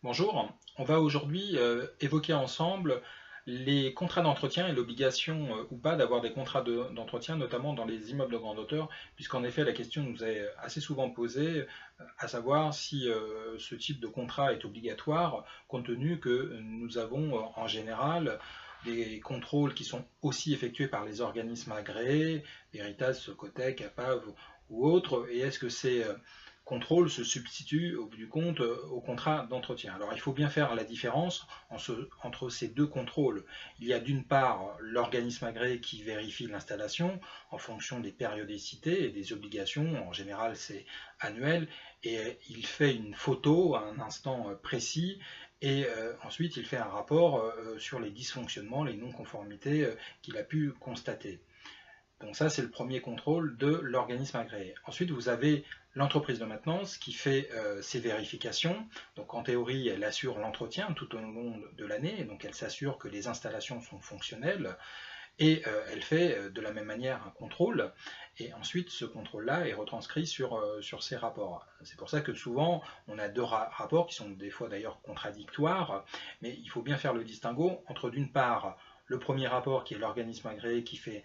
Bonjour, on va aujourd'hui évoquer ensemble les contrats d'entretien et l'obligation ou pas d'avoir des contrats d'entretien, notamment dans les immeubles de grande hauteur, puisqu'en effet la question nous est assez souvent posée, à savoir si ce type de contrat est obligatoire, compte tenu que nous avons en général des contrôles qui sont aussi effectués par les organismes agréés, Veritas, Socotec, APAV ou autres, et est-ce que ces contrôle se substitue au bout du compte au contrat d'entretien. Alors il faut bien faire la différence entre ces deux contrôles. Il y a d'une part l'organisme agréé qui vérifie l'installation en fonction des périodicités et des obligations, en général c'est annuel, et il fait une photo à un instant précis et ensuite il fait un rapport sur les dysfonctionnements, les non-conformités qu'il a pu constater. Donc ça, c'est le premier contrôle de l'organisme agréé. Ensuite, vous avez l'entreprise de maintenance qui fait ses vérifications. Donc en théorie, elle assure l'entretien tout au long de l'année, donc elle s'assure que les installations sont fonctionnelles, et elle fait de la même manière un contrôle, et ensuite ce contrôle-là est retranscrit sur ces rapports. C'est pour ça que souvent on a deux rapports qui sont des fois d'ailleurs contradictoires, mais il faut bien faire le distinguo entre d'une part le premier rapport qui est l'organisme agréé qui fait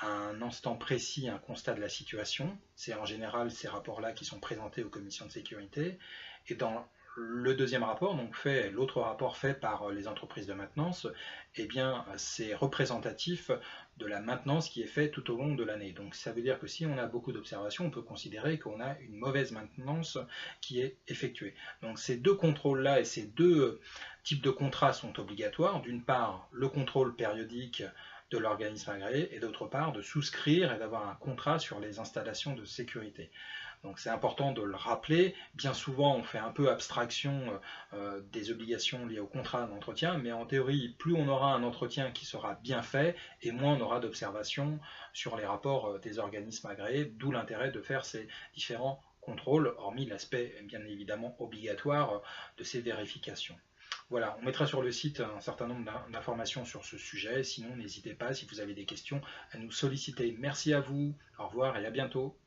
à un instant précis un constat de la situation. C'est en général ces rapports-là qui sont présentés aux commissions de sécurité. Et dans le deuxième rapport, donc l'autre rapport fait par les entreprises de maintenance, eh bien c'est représentatif de la maintenance qui est faite tout au long de l'année. Donc ça veut dire que si on a beaucoup d'observations, on peut considérer qu'on a une mauvaise maintenance qui est effectuée. Donc ces deux contrôles-là et ces deux types de contrats sont obligatoires. D'une part, le contrôle périodique de l'organisme agréé et d'autre part de souscrire et d'avoir un contrat sur les installations de sécurité. Donc c'est important de le rappeler. Bien souvent, on fait un peu abstraction des obligations liées au contrat d'entretien, mais en théorie, plus on aura un entretien qui sera bien fait, et moins on aura d'observations sur les rapports des organismes agréés, d'où l'intérêt de faire ces différents contrôles, hormis l'aspect bien évidemment obligatoire de ces vérifications. Voilà, on mettra sur le site un certain nombre d'informations sur ce sujet. Sinon, n'hésitez pas, si vous avez des questions, à nous solliciter. Merci à vous, au revoir et à bientôt.